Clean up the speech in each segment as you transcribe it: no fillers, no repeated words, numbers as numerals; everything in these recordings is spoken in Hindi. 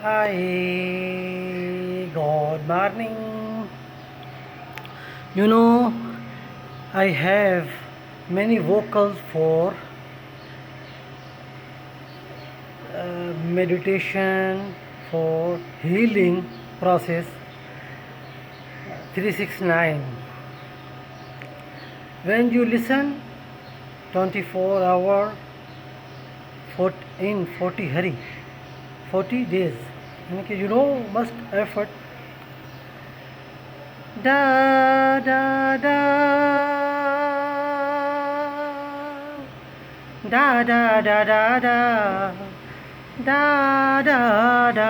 Hi, good morning. You know, I have many vocals for meditation, for healing process 369. When you listen 24 hour in 40 hari, 40 days, you know, must effort da da da da da da da da da da da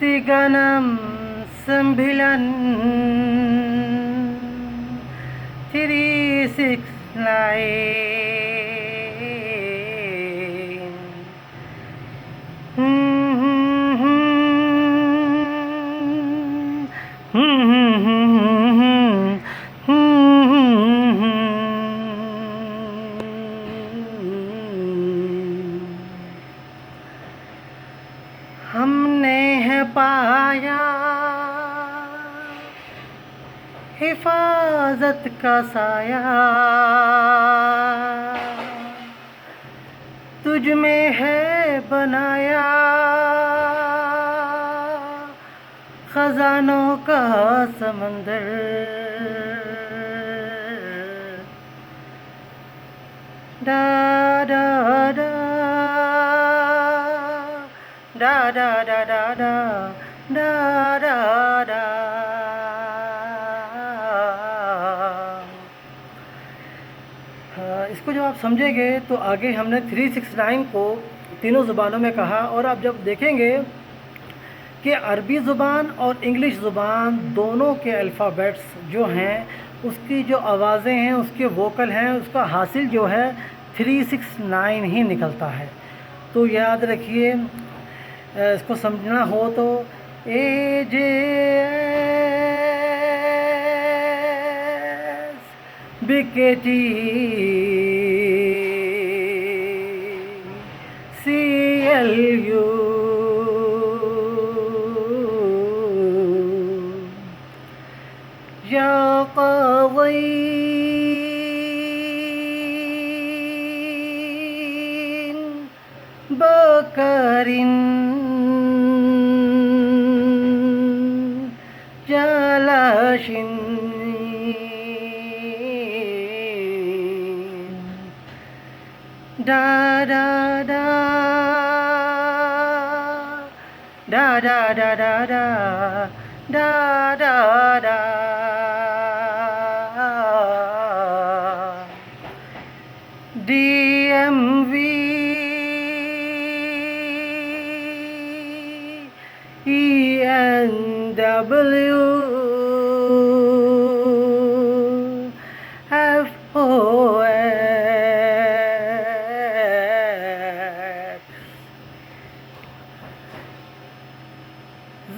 tiganam sembilan 369 हमने है पाया हिफाजत का साया तुझ में है बनाया खजानों का समंदर da da da da da da da da da da da इसको जब आप समझेंगे तो आगे हमने 369 को तीनों ज़ुबानों में कहा और आप जब देखेंगे कि अरबी ज़ुबान और इंग्लिश ज़ुबान दोनों के अल्फ़ाबेट्स जो हैं उसकी जो आवाज़ें हैं उसके वोकल हैं उसका हासिल जो है 369 ही निकलता है। तो याद रखिए, इसको समझना हो तो ए जे बिकेटी सी एल यू या क़वीन बकरिन जलाशिन da da da da da da da da da da da DMV ENW FOX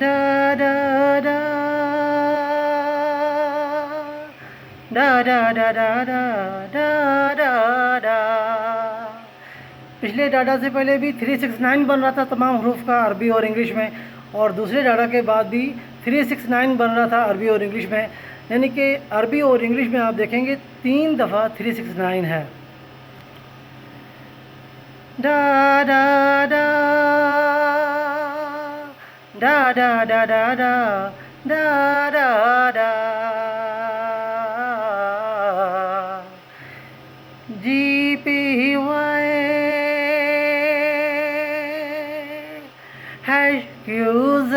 da da da da da da da da da da da पिछले डाटा से पहले भी 369 बन रहा था तमाम हरूफ का अरबी और इंग्लिश में, और दूसरे डाटा के बाद भी 369 बन रहा था अरबी और इंग्लिश में। यानी कि अरबी और इंग्लिश में आप देखेंगे 3 दफ़ा 369 है। da da da da da da da da da da da GPY HQZ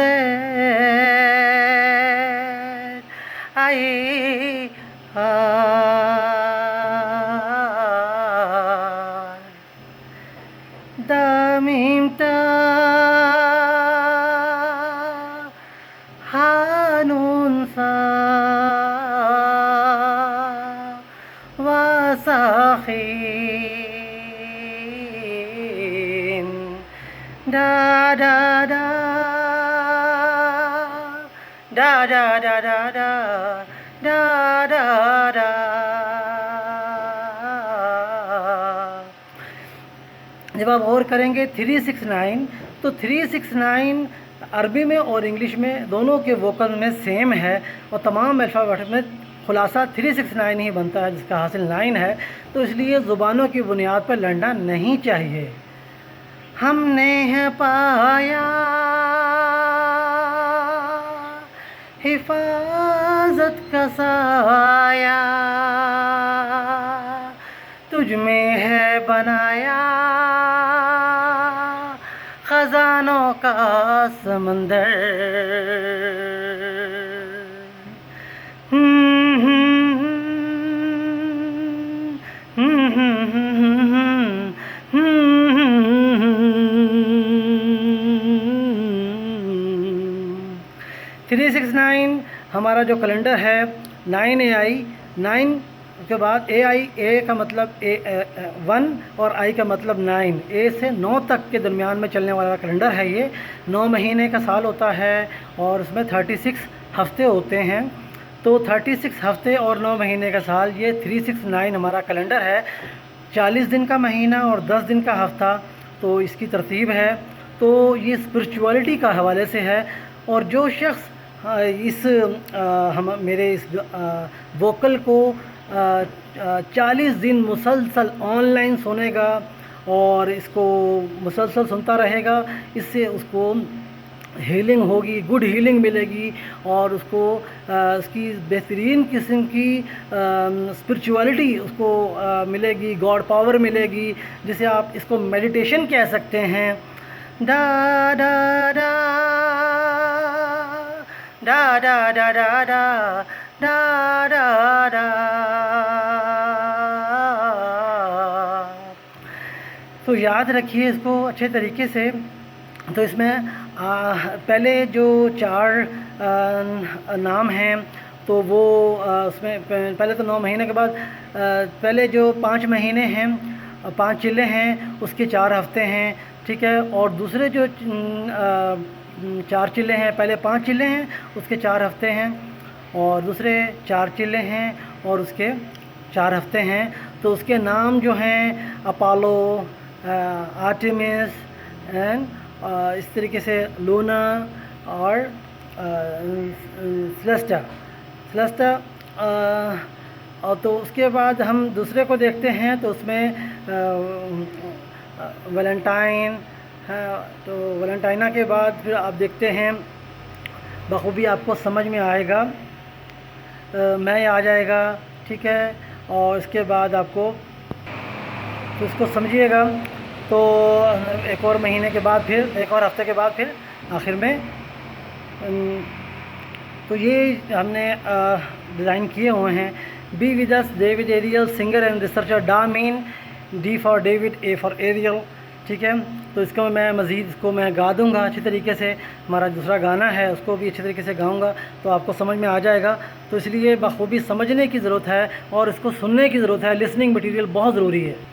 I वासाखीन डा डा डा डा डा डा डा डा डा डा डा। जब आप और करेंगे 369, तो 369 अरबी में और इंग्लिश में दोनों के वोकल में सेम है, और तमाम अल्फ़ाबेट में खुलासा 369 ही बनता है, जिसका हासिल 9 है। तो इसलिए ज़ुबानों की बुनियाद पर लड़ना नहीं चाहिए। हमने है पाया हिफाजत का साया, तुझ में है बनाया खजानों का समंदर। थ्री 369 हमारा जो कैलेंडर है 9AI, 9 के बाद AI, ए का मतलब 1 और आई का मतलब 9, ए से 9 तक के दरमियान में चलने वाला कैलेंडर है। ये 9 महीने का साल होता है और उसमें 36 हफ्ते होते हैं। तो 36 हफ्ते और 9 महीने का साल, ये 369 हमारा कैलेंडर है। 40 दिन का महीना और 10 दिन का हफ्ता, तो इसकी तरतीब है। तो ये स्पिरिचुअलिटी का हवाले से है। और जो शख्स इस मेरे इस वोकल को 40 दिन मुसलसल ऑनलाइन सुनेगा और इसको मुसलसल सुनता रहेगा, इससे उसको हीलिंग होगी, गुड हीलिंग मिलेगी, और उसको उसकी बेहतरीन किस्म की स्पिरिचुअलिटी उसको मिलेगी, गॉड पावर मिलेगी, जिसे आप इसको मेडिटेशन कह सकते हैं। डा डा डा डा डा डा डा डा डा डा डा। तो याद रखिए इसको अच्छे तरीके से। तो इसमें पहले जो 4 नाम हैं, तो वो उसमें पहले तो 9 महीने के बाद पहले जो 5 महीने हैं, 5 चिल्ले हैं, उसके 4 हफ्ते हैं, ठीक है। और दूसरे जो 4 चिल्ले हैं, पहले 5 चिल्ले हैं, उसके 4 हफ्ते हैं, और दूसरे 4 चिल्ले हैं और उसके 4 हफ्ते हैं। तो उसके नाम जो हैं अपोलो, आर्टेमिस एंड इस तरीके से लूना और सेलेस्टा। और तो उसके बाद हम दूसरे को देखते हैं, तो उसमें वैलेंटाइन है। तो वैलेंटाइना के बाद फिर आप देखते हैं, बखूबी आपको समझ में आएगा, मैं आ जाएगा, ठीक है। और इसके बाद आपको तो इसको समझिएगा। तो एक और महीने के बाद फिर, एक और हफ्ते के बाद फिर आखिर में, तो ये हमने डिज़ाइन किए हुए हैं। Be with us David Ariel, singer and researcher Damien, D for David, A for Ariel, ठीक है। तो इसको मैं मज़ीद इसको मैं गा दूँगा अच्छी तरीके से। हमारा दूसरा गाना है उसको भी अच्छी तरीके से गाऊँगा, तो आपको समझ में आ जाएगा। तो इसलिए बखूबी समझने की ज़रूरत है और इसको सुनने की ज़रूरत है। लिसनिंग मटीरियल बहुत ज़रूरी है।